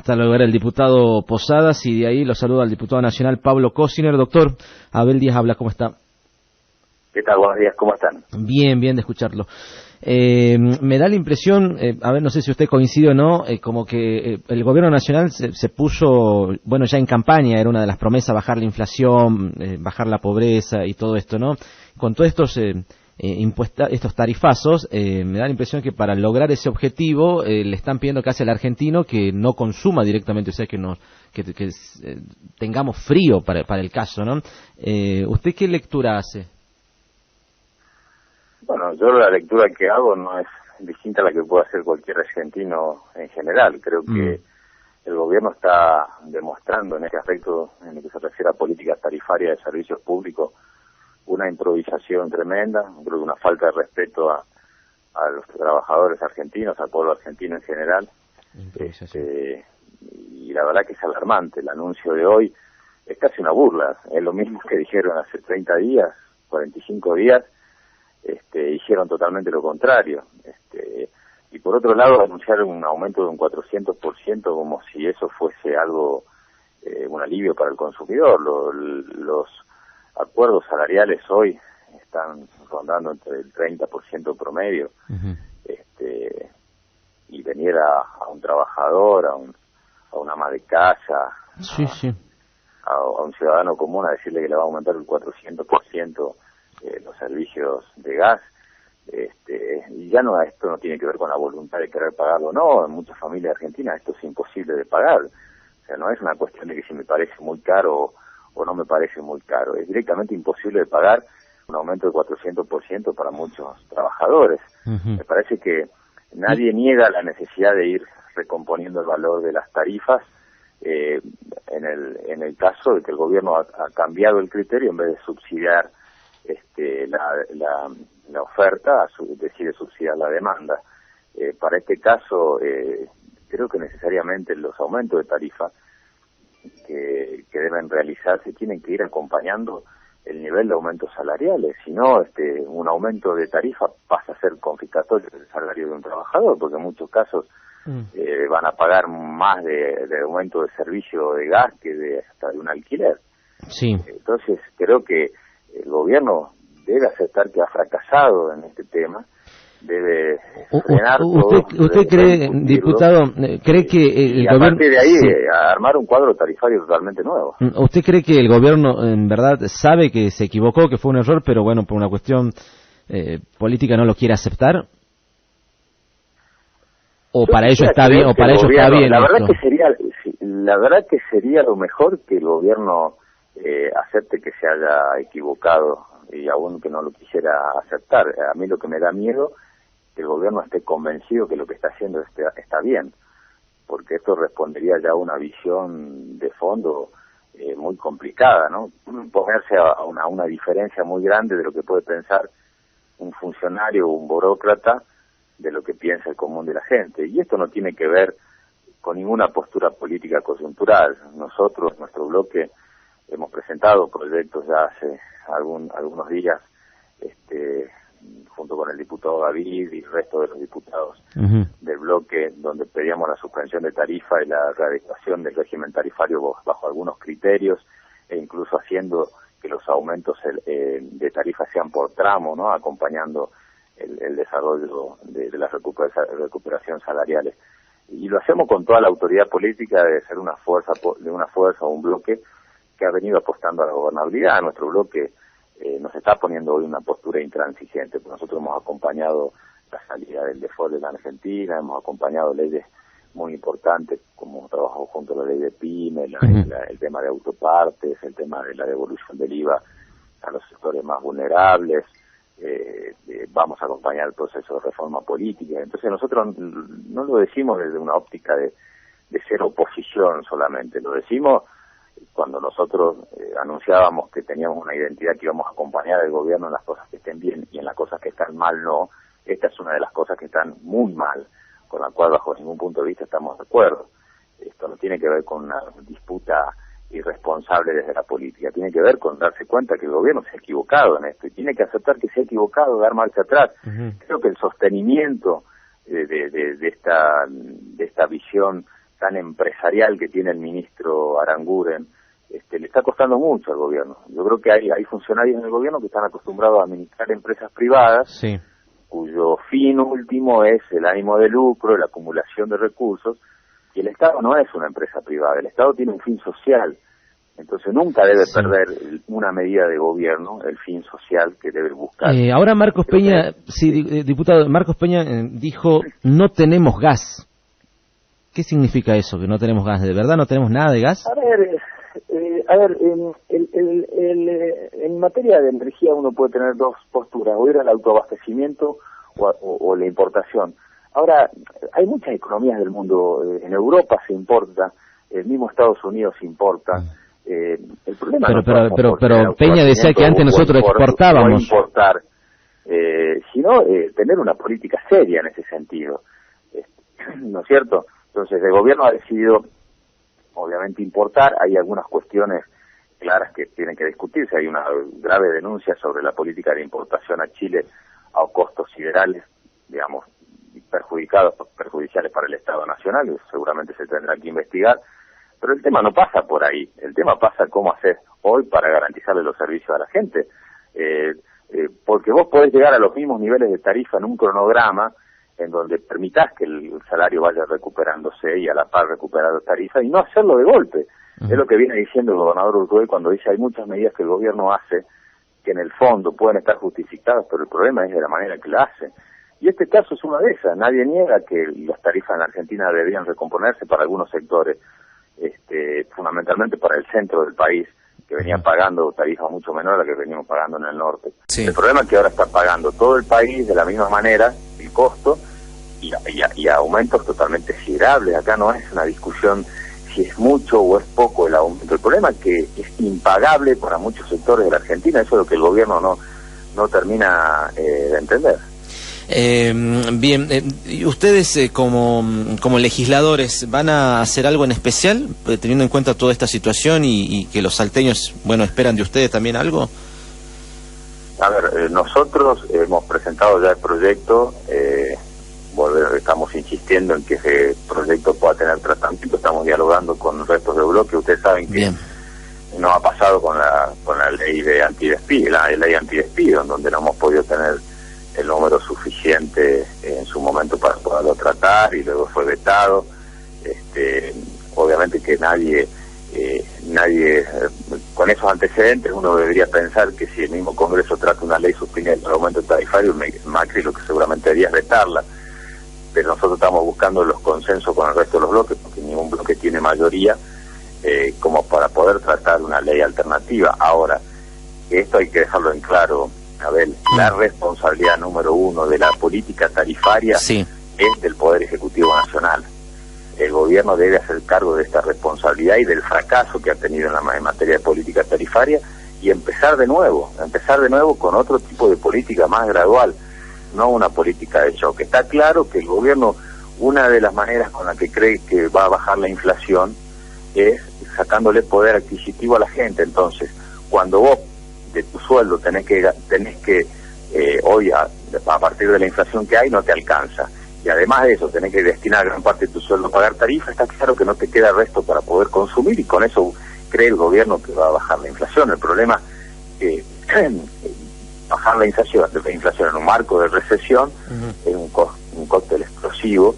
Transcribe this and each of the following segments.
hasta luego. Era el diputado Posadas y de ahí lo saluda al diputado nacional Pablo Cosiner. Doctor, Abel Díaz habla, ¿cómo está? ¿Qué tal? Buenos días, ¿cómo están? Bien, bien de escucharlo. Me da la impresión, a ver, no sé si usted coincide o no, como que el gobierno nacional se puso, bueno, ya en campaña, era una de las promesas bajar la inflación, bajar la pobreza y todo esto, ¿no? Con todos estos estos tarifazos, me da la impresión que para lograr ese objetivo le están pidiendo casi al argentino que no consuma directamente, o sea, que tengamos frío para el caso, ¿no? ¿Usted qué lectura hace? Bueno, yo la lectura que hago no es distinta a la que puede hacer cualquier argentino en general. Creo que el gobierno está demostrando en este aspecto, en lo que se refiere a políticas tarifarias de servicios públicos, una improvisación tremenda, creo que una falta de respeto a los trabajadores argentinos, al pueblo argentino en general. Y la verdad que es alarmante. El anuncio de hoy es casi una burla. Es lo mismo que dijeron hace 30 días, 45 días, hicieron totalmente lo contrario. Y por otro lado, anunciaron un aumento de un 400% como si eso fuese algo, un alivio para el consumidor. Los acuerdos salariales hoy están rondando entre el 30% promedio. Y venir a un trabajador, a una ama de casa, a un ciudadano común a decirle que le va a aumentar el 400% los servicios de gas, y ya no, esto no tiene que ver con la voluntad de querer pagarlo o no. En muchas familias argentinas esto es imposible de pagar. O sea, no es una cuestión de que si me parece muy caro o no me parece muy caro, es directamente imposible de pagar un aumento del 400% para muchos trabajadores. Me parece que nadie niega la necesidad de ir recomponiendo el valor de las tarifas, en el caso de que el gobierno ha cambiado el criterio, en vez de subsidiar la oferta, decide subsidiar la demanda. Para este caso, creo que necesariamente los aumentos de tarifa que deben realizarse tienen que ir acompañando el nivel de aumentos salariales. Si no, un aumento de tarifa pasa a ser confiscatorio del salario de un trabajador, porque en muchos casos van a pagar más de aumento de servicio de gas que hasta de un alquiler. Entonces, creo que el gobierno debe aceptar que ha fracasado en este tema, debe frenar todo. ¿Usted cree, diputado, cree que el gobierno... aparte de ahí, armar un cuadro tarifario totalmente nuevo? ¿Usted cree que el gobierno en verdad sabe que se equivocó, que fue un error, pero bueno, por una cuestión política no lo quiere aceptar? ¿O para ello está bien? ¿O para ello está bien? La verdad que sería lo mejor que el gobierno acepte que se haya equivocado, y aún que no lo quisiera aceptar. A mí lo que me da miedo es que el gobierno esté convencido que lo que está haciendo está bien, porque esto respondería ya a una visión de fondo muy complicada, ¿no? Ponerse a una diferencia muy grande de lo que puede pensar un funcionario o un burócrata de lo que piensa el común de la gente. Y esto no tiene que ver con ninguna postura política coyuntural. Nosotros, nuestro bloque, hemos presentado proyectos ya hace algunos días, junto con el diputado David y el resto de los diputados del bloque, donde pedíamos la suspensión de tarifa y la readecuación del régimen tarifario bajo algunos criterios, e incluso haciendo que los aumentos de tarifa sean por tramo, ¿no? Acompañando el desarrollo de las recuperación salariales. Y lo hacemos con toda la autoridad política de ser una fuerza o un bloque que ha venido apostando a la gobernabilidad. Nuestro bloque nos está poniendo hoy una postura intransigente, porque nosotros hemos acompañado la salida del default de la Argentina, hemos acompañado leyes muy importantes, como hemos trabajado junto a la ley de PYME, el tema de autopartes, el tema de la devolución del IVA a los sectores más vulnerables. Vamos a acompañar el proceso de reforma política. Entonces nosotros no lo decimos desde una óptica de ser oposición solamente, lo decimos cuando nosotros anunciábamos que teníamos una identidad que íbamos a acompañar al gobierno en las cosas que estén bien y en las cosas que están mal no. Esta es una de las cosas que están muy mal, con la cual bajo ningún punto de vista estamos de acuerdo. Esto no tiene que ver con una disputa irresponsable desde la política, tiene que ver con darse cuenta que el gobierno se ha equivocado en esto y tiene que aceptar que se ha equivocado, dar marcha atrás. Creo que el sostenimiento de esta visión tan empresarial que tiene el ministro Aranguren, le está costando mucho al gobierno. Yo creo que hay funcionarios en el gobierno que están acostumbrados a administrar empresas privadas, sí, cuyo fin último es el ánimo de lucro, la acumulación de recursos, y el Estado no es una empresa privada, el Estado tiene un fin social. Entonces nunca debe perder una medida de gobierno el fin social que debe buscar. Ahora Marcos Peña, diputado, Marcos Peña dijo, no tenemos gas. ¿Qué significa eso, que no tenemos gas? ¿De verdad no tenemos nada de gas? A ver, en materia de energía uno puede tener dos posturas, o ir al autoabastecimiento o la importación. Ahora, hay muchas economías del mundo, en Europa se importa, el mismo Estados Unidos importa. El problema pero Peña decía que antes nosotros exportábamos. Importar, sino tener una política seria en ese sentido, ¿no es cierto? Entonces el gobierno ha decidido obviamente importar. Hay algunas cuestiones claras que tienen que discutirse. Hay una grave denuncia sobre la política de importación a Chile a costos siderales, digamos, perjudiciales para el Estado Nacional, y seguramente se tendrá que investigar. Pero el tema no pasa por ahí, el tema pasa cómo hacer hoy para garantizarle los servicios a la gente, porque vos podés llegar a los mismos niveles de tarifa en un cronograma en donde permitás que el salario vaya recuperándose y a la par recuperar la tarifa, y no hacerlo de golpe. Es lo que viene diciendo el gobernador Urtubey cuando dice hay muchas medidas que el gobierno hace que en el fondo pueden estar justificadas, pero el problema es de la manera que la hace. Y este caso es una de esas. Nadie niega que las tarifas en la Argentina deberían recomponerse para algunos sectores, fundamentalmente para el centro del país, que venía pagando tarifas mucho menores a las que veníamos pagando en el norte. Sí. El problema es que ahora está pagando todo el país de la misma manera el costo y aumentos totalmente considerables. Acá no es una discusión si es mucho o es poco el aumento. El problema es que es impagable para muchos sectores de la Argentina. Eso es lo que el gobierno no termina de entender. Bien, ¿ustedes como legisladores van a hacer algo en especial, teniendo en cuenta toda esta situación y que los salteños, esperan de ustedes también algo? A ver, nosotros hemos presentado ya el proyecto, estamos insistiendo en que ese proyecto pueda tener tratamiento, estamos dialogando con los restos del bloque. Ustedes saben que no ha pasado con la ley de antidespido, la ley antidespido, en donde no hemos podido tener el número suficiente en su momento para poderlo tratar, y luego fue vetado. Obviamente que nadie con esos antecedentes uno debería pensar que si el mismo Congreso trata una ley suspendida el aumento tarifario, Macri lo que seguramente debería es vetarla. Pero nosotros estamos buscando los consensos con el resto de los bloques, porque ningún bloque tiene mayoría como para poder tratar una ley alternativa. Ahora, esto hay que dejarlo en claro, Abel, la responsabilidad número uno de la política tarifaria es del Poder Ejecutivo Nacional. El gobierno debe hacer cargo de esta responsabilidad y del fracaso que ha tenido en materia de política tarifaria, y empezar de nuevo con otro tipo de política más gradual, no una política de choque. Está claro que el gobierno, una de las maneras con la que cree que va a bajar la inflación es sacándole poder adquisitivo a la gente. Entonces, cuando vos de tu sueldo tenés que hoy a partir de la inflación que hay no te alcanza, y además de eso tenés que destinar gran parte de tu sueldo a pagar tarifas, está claro que no te queda resto para poder consumir, y con eso cree el gobierno que va a bajar la inflación. El problema es bajar la inflación en un marco de recesión es un cóctel explosivo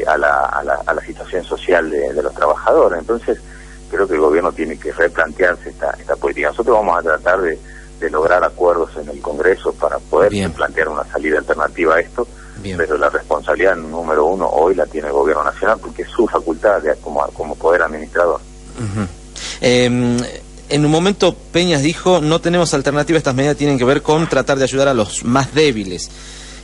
a la situación social de los trabajadores. Entonces creo que el gobierno tiene que replantearse esta política. Nosotros vamos a tratar de lograr acuerdos en el Congreso para poder plantear una salida alternativa a esto, pero la responsabilidad número uno hoy la tiene el gobierno nacional, porque es su facultad como poder administrador. En un momento Peñas dijo, no tenemos alternativa, estas medidas tienen que ver con tratar de ayudar a los más débiles.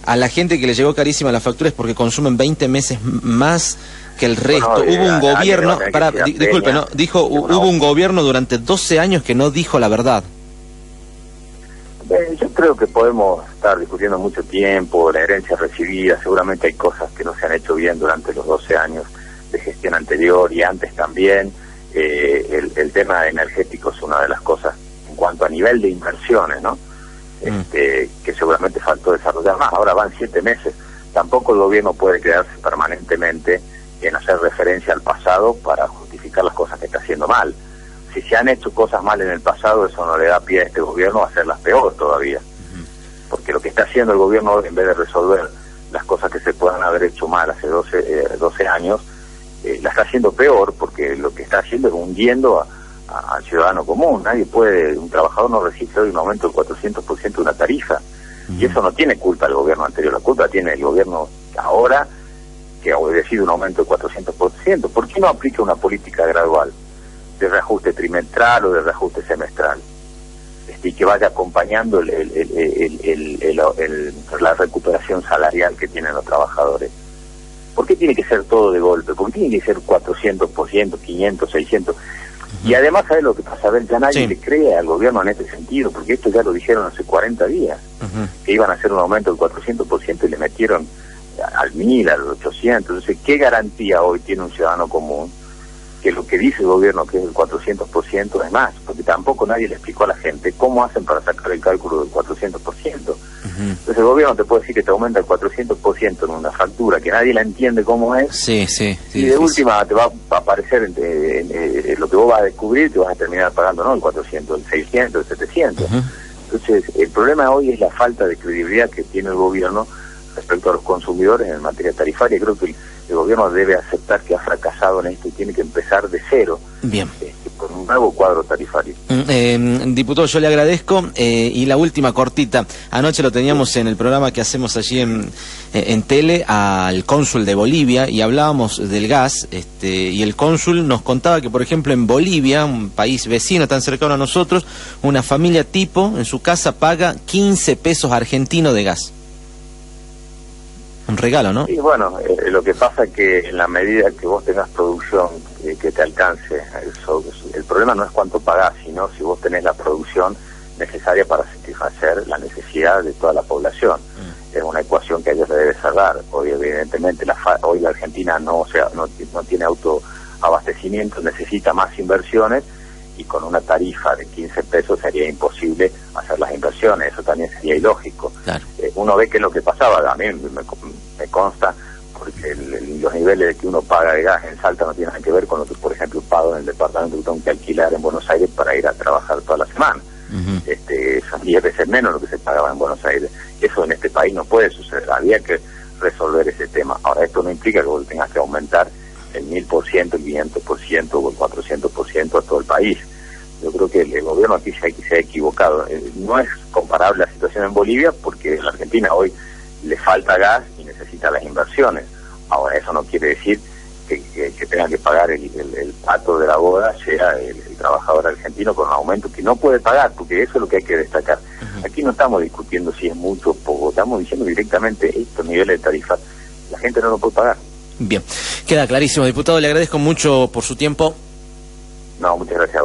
A la gente que le llegó carísima la factura es porque consumen 20 meses más que el resto. Hubo un gobierno, disculpe, dijo, hubo un gobierno durante 12 años que no dijo la verdad. Yo creo que podemos estar discutiendo mucho tiempo la herencia recibida. Seguramente hay cosas que no se han hecho bien durante los 12 años de gestión anterior y antes también. El tema energético es una de las cosas en cuanto a nivel de inversiones, ¿no? Que seguramente faltó desarrollar más. Ahora van 7 meses. Tampoco el gobierno puede quedarse permanentemente en hacer referencia al pasado para justificar las cosas que está haciendo mal. Si se han hecho cosas mal en el pasado, eso no le da pie a este gobierno a hacerlas peor todavía. Porque lo que está haciendo el gobierno, en vez de resolver las cosas que se puedan haber hecho mal hace 12 años, la está haciendo peor, porque lo que está haciendo es hundiendo al ciudadano común. Nadie puede, un trabajador no recibe hoy un aumento del 400% de una tarifa. Y eso no tiene culpa el gobierno anterior, la culpa tiene el gobierno ahora, que ha obedecido un aumento del 400%. ¿Por qué no aplica una política gradual de reajuste trimestral o de reajuste semestral? Y que vaya acompañando la recuperación salarial que tienen los trabajadores. ¿Por qué tiene que ser todo de golpe? ¿Por qué tiene que ser 400%, 500, 600? Y además, ¿sabes lo que pasa? A ver, ya nadie le cree al gobierno en este sentido, porque esto ya lo dijeron hace 40 días, que iban a hacer un aumento del 400% y le metieron al 1000, al 800. Entonces, ¿qué garantía hoy tiene un ciudadano común que lo que dice el gobierno, que es el 400%, es más? Porque tampoco nadie le explicó a la gente cómo hacen para sacar el cálculo del 400%. Entonces el gobierno te puede decir que te aumenta el 400% en una factura que nadie la entiende cómo es, y de última te va a aparecer lo que vos vas a descubrir, te vas a terminar pagando no el 400, el 600, el 700. Entonces el problema hoy es la falta de credibilidad que tiene el gobierno respecto a los consumidores en materia tarifaria. Creo que el gobierno debe aceptar que ha fracasado en esto y tiene que empezar de cero. Bien. Con un nuevo cuadro tarifario. Diputado, yo le agradezco. Y la última cortita. Anoche lo teníamos en el programa que hacemos allí en tele al cónsul de Bolivia y hablábamos del gas. Y el cónsul nos contaba que, por ejemplo, en Bolivia, un país vecino tan cercano a nosotros, una familia tipo en su casa paga 15 pesos argentinos de gas. Un regalo, ¿no? Sí, bueno, lo que pasa es que en la medida que vos tengas producción que te alcance, el problema no es cuánto pagás, sino si vos tenés la producción necesaria para satisfacer la necesidad de toda la población. Es una ecuación que a ellos le debe cerrar. Hoy, evidentemente, hoy la Argentina no tiene autoabastecimiento, necesita más inversiones, y con una tarifa de 15 pesos sería imposible hacer las inversiones. Eso también sería ilógico. Claro. Uno ve que es lo que pasaba, a mí me consta, porque los niveles de que uno paga de gas en Salta no tienen nada que ver con lo que, por ejemplo, pago en el departamento que tengo que alquilar en Buenos Aires para ir a trabajar toda la semana. Son 10 veces menos lo que se pagaba en Buenos Aires. Eso en este país no puede suceder, había que resolver ese tema. Ahora, esto no implica que vos tengas que aumentar el 1000%, el 500% o el 400% a todo el país. Yo creo que el gobierno aquí se ha equivocado. No es comparable la situación en Bolivia, porque en la Argentina hoy le falta gas y necesita las inversiones. Ahora, eso no quiere decir que tenga que pagar el pato de la boda, sea el trabajador argentino con un aumento que no puede pagar, porque eso es lo que hay que destacar. Aquí no estamos discutiendo si es mucho o poco, estamos diciendo directamente estos niveles de tarifa, la gente no lo puede pagar. Bien, queda clarísimo, diputado, le agradezco mucho por su tiempo. No, muchas gracias.